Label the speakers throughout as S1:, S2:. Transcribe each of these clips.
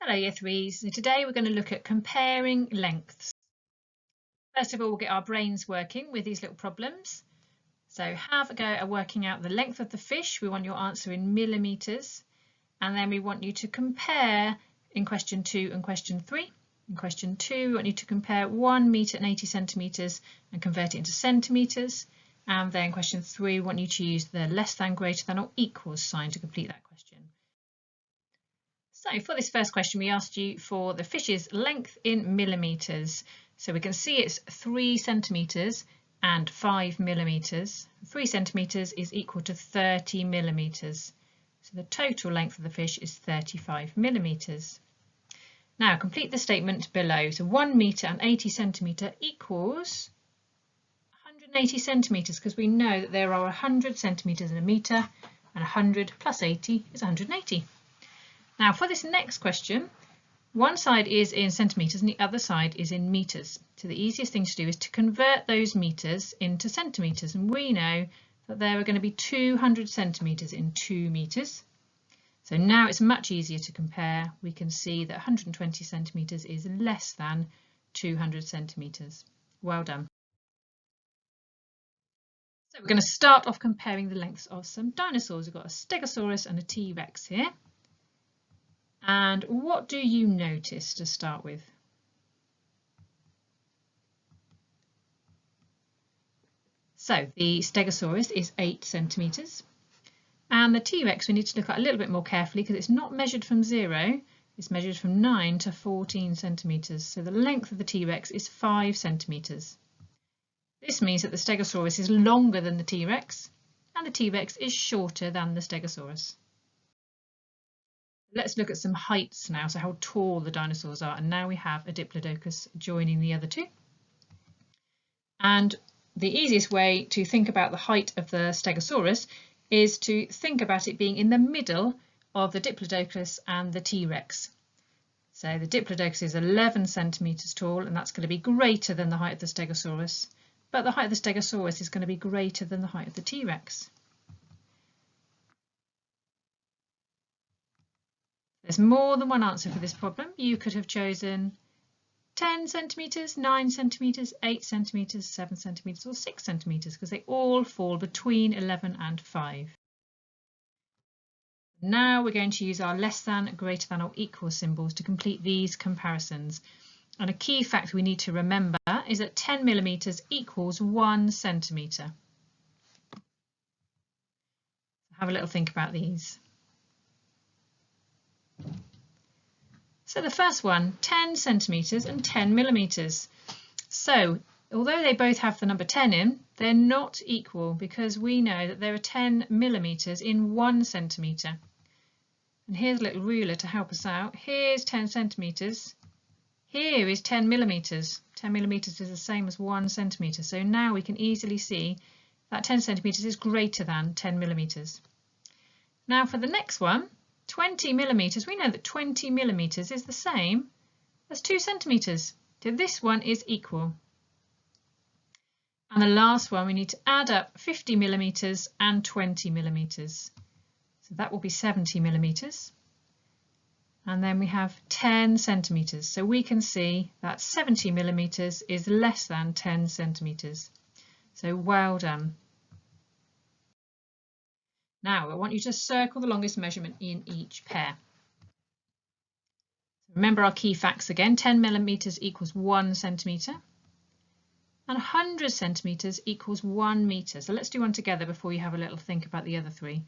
S1: Hello Year 3s, so today we're going to look at comparing lengths. First of all, we'll get our brains working with these little problems. So have a go at working out the length of the fish. We want your answer in millimetres, and then we want you to compare in question 2 and question 3. In question 2 we want you to compare 1 metre and 80 centimetres and convert it into centimetres, and then question 3 we want you to use the less than, greater than or equals sign to complete that question. So for this first question, we asked you for the fish's length in millimetres. So we can see it's 3 centimetres and 5 millimetres. 3 centimetres is equal to 30 millimetres. So the total length of the fish is 35 millimetres. Now complete the statement below. So 1 metre and 80 centimetre equals 180 centimetres, because we know that there are 100 centimetres in a metre, and 100 plus 80 is 180. Now for this next question, one side is in centimetres and the other side is in metres. So the easiest thing to do is to convert those metres into centimetres, and we know that there are going to be 200 centimetres in 2 metres. So now it's much easier to compare. We can see that 120 centimetres is less than 200 centimetres. Well done. So we're going to start off comparing the lengths of some dinosaurs. We've got a Stegosaurus and a T-Rex here. And what do you notice to start with? So the Stegosaurus is 8 centimetres, and the T-Rex we need to look at a little bit more carefully because it's not measured from 0, it's measured from 9 to 14 centimetres. So the length of the T-Rex is 5 centimetres. This means that the Stegosaurus is longer than the T-Rex, and the T-Rex is shorter than the Stegosaurus. Let's look at some heights now, so how tall the dinosaurs are, and now we have a Diplodocus joining the other two. And the easiest way to think about the height of the Stegosaurus is to think about it being in the middle of the Diplodocus and the T-Rex. So the Diplodocus is 11 centimetres tall, and that's going to be greater than the height of the Stegosaurus, but the height of the Stegosaurus is going to be greater than the height of the T-Rex. There's more than one answer for this problem. You could have chosen 10 centimetres, 9 centimetres, 8 centimetres, 7 centimetres or 6 centimetres because they all fall between 11 and 5. Now we're going to use our less than, greater than or equal symbols to complete these comparisons. And a key fact we need to remember is that 10 millimetres equals 1 centimetre. Have a little think about these. So the first one, 10 centimetres and 10 millimetres. So although they both have the number 10 in, they're not equal because we know that there are 10 millimetres in 1 centimetre. And here's a little ruler to help us out. Here's 10 centimetres. Here is 10 millimetres. 10 millimetres is the same as 1 centimetre. So now we can easily see that 10 centimetres is greater than 10 millimetres. Now for the next one, 20 millimetres, we know that 20 millimetres is the same as 2 centimetres. So this one is equal. And the last one, we need to add up 50 millimetres and 20 millimetres. So that will be 70 millimetres. And then we have 10 centimetres. So we can see that 70 millimetres is less than 10 centimetres. So well done. Now I want you to circle the longest measurement in each pair. Remember our key facts again, 10 millimetres equals 1 centimetre and 100 centimetres equals 1 metre. So let's do one together before you have a little think about the other three.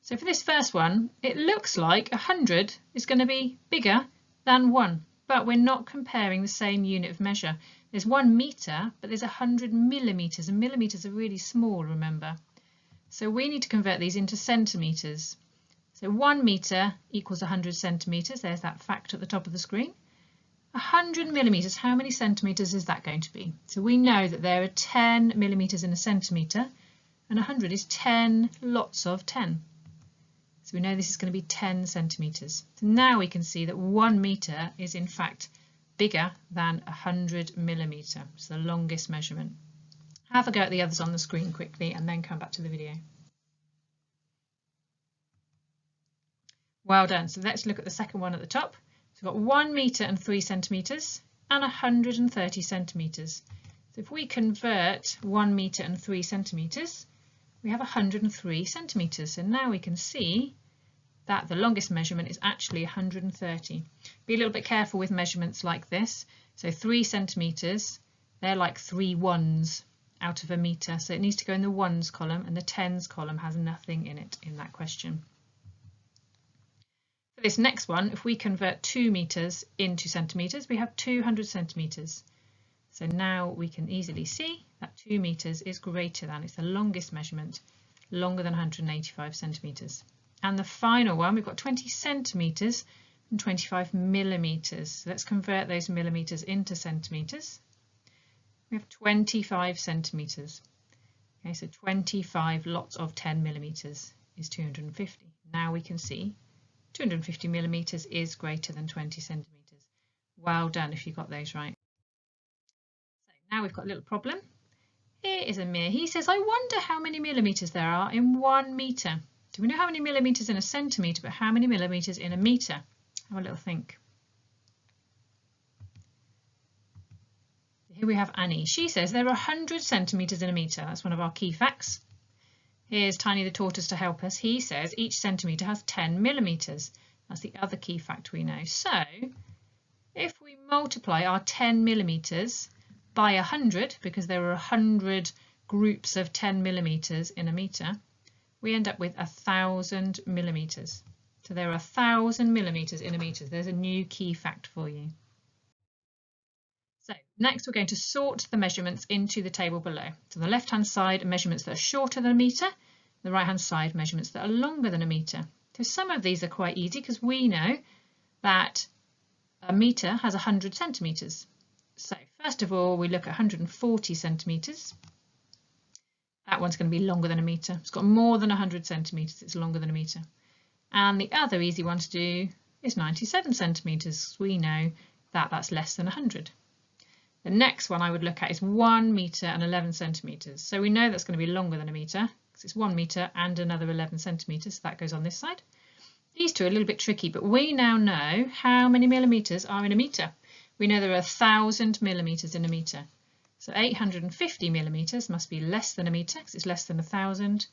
S1: So for this first one, it looks like 100 is going to be bigger than 1, but we're not comparing the same unit of measure. There's 1 metre, but there's 100 millimetres, and millimetres are really small, remember. So we need to convert these into centimetres. So 1 metre equals 100 centimetres. There's that fact at the top of the screen. 100 millimetres, how many centimetres is that going to be? So we know that there are 10 millimetres in a centimetre, and 100 is 10 lots of 10. So we know this is going to be 10 centimetres. So now we can see that 1 metre is in fact bigger than 100 millimetre. It's the longest measurement. Have a go at the others on the screen quickly and then come back to the video. Well done. So let's look at the second one at the top. So we've got 1 metre and 3 centimetres and 130 centimetres. So if we convert 1 metre and 3 centimetres, we have 103 centimetres. So now we can see that the longest measurement is actually 130. Be a little bit careful with measurements like this. So 3 centimetres, they're like 3 ones out of a metre. So it needs to go in the ones column, and the tens column has nothing in it in that question. For this next one, if we convert 2 metres into centimetres, we have 200 centimetres. So now we can easily see that 2 metres is greater than, it's the longest measurement, longer than 185 centimetres. And the final one, we've got 20 centimetres and 25 millimetres. So let's convert those millimetres into centimetres. We have 25 centimetres. Okay, so 25 lots of 10 millimetres is 250. Now we can see 250 millimetres is greater than 20 centimetres. Well done if you got those right. So now we've got a little problem. Here is Amir. He says, I wonder how many millimetres there are in 1 metre. So we know how many millimetres in a centimetre, but how many millimetres in a metre? Have a little think. Here we have Annie. She says there are 100 centimetres in a metre. That's one of our key facts. Here's Tiny the tortoise to help us. He says each centimetre has 10 millimetres. That's the other key fact we know. So if we multiply our 10 millimetres by 100, because there are 100 groups of 10 millimetres in a metre, we end up with 1,000 millimetres. So there are 1,000 millimetres in a metre. There's a new key fact for you. So next we're going to sort the measurements into the table below. So the left-hand side are measurements that are shorter than a metre, the right-hand side measurements that are longer than a metre. So some of these are quite easy because we know that a metre has 100 centimetres. So first of all, we look at 140 centimetres. That one's going to be longer than a metre. It's got more than 100 centimetres, it's longer than a metre. And the other easy one to do is 97 centimetres. We know that that's less than 100. The next one I would look at is 1 metre and 11 centimetres. So we know that's going to be longer than a metre because it's 1 metre and another 11 centimetres. So that goes on this side. These two are a little bit tricky, but we now know how many millimetres are in a metre. We know there are 1,000 millimetres in a metre. So 850 millimetres must be less than a metre because it's less than 1,000.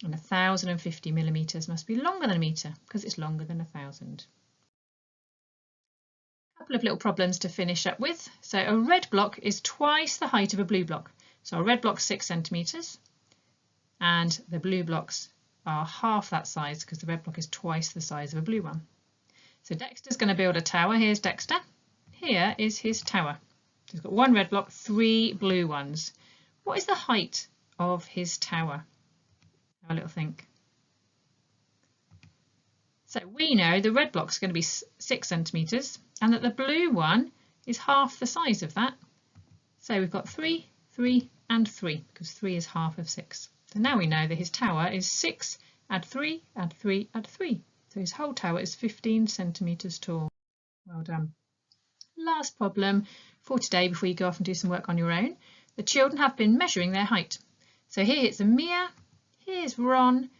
S1: And 1,050 millimetres must be longer than a metre because it's longer than 1,000. A couple of little problems to finish up with. So a red block is twice the height of a blue block. So a red block's 6 centimetres and the blue blocks are half that size because the red block is twice the size of a blue one. So Dexter's going to build a tower. Here's Dexter. Here is his tower. He's got 1 red block, 3 blue ones. What is the height of his tower? Have a little think. So we know the red block is going to be 6 centimetres and that the blue one is half the size of that. So we've got 3, 3 and 3 because 3 is half of 6. So now we know that his tower is 6, add 3, add 3, add 3. So his whole tower is 15 centimetres tall. Well done. Last problem for today before you go off and do some work on your own. The children have been measuring their height. So here it's Amir, here's Ron,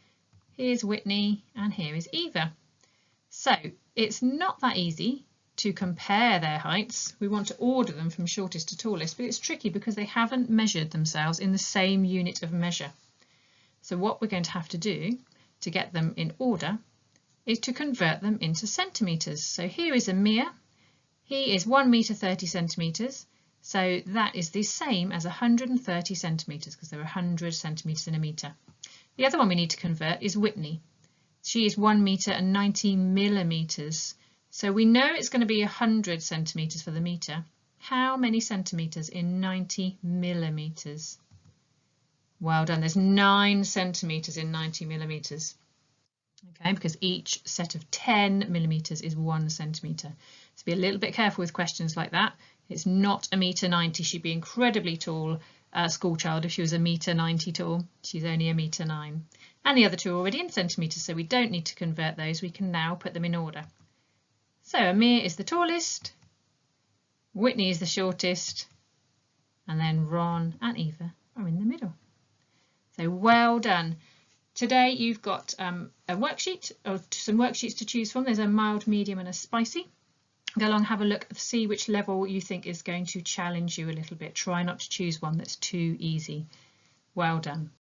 S1: here's Whitney, and here is Eva. So it's not that easy to compare their heights. We want to order them from shortest to tallest, but it's tricky because they haven't measured themselves in the same unit of measure. So what we're going to have to do to get them in order is to convert them into centimetres. So here is Amir. He is 1 metre 30 centimetres. So that is the same as 130 centimetres because there are 100 centimetres in a metre. The other one we need to convert is Whitney. She is 1 metre and 90 millimetres. So we know it's going to be 100 centimetres for the metre. How many centimetres in 90 millimetres? Well done. There's 9 centimetres in 90 millimetres. Okay, because each set of 10 millimetres is 1 centimetre. So be a little bit careful with questions like that. It's not 1,90 m. She'd be incredibly tall school child if she was 1,90 m tall. She's only 1,9 m. And the other two are already in centimetres, so we don't need to convert those. We can now put them in order. So Amir is the tallest, Whitney is the shortest, and then Ron and Eva are in the middle. So well done. Today you've got a worksheet or some worksheets to choose from. There's a mild, medium and a spicy. Go along, have a look, see which level you think is going to challenge you a little bit. Try not to choose one that's too easy. Well done.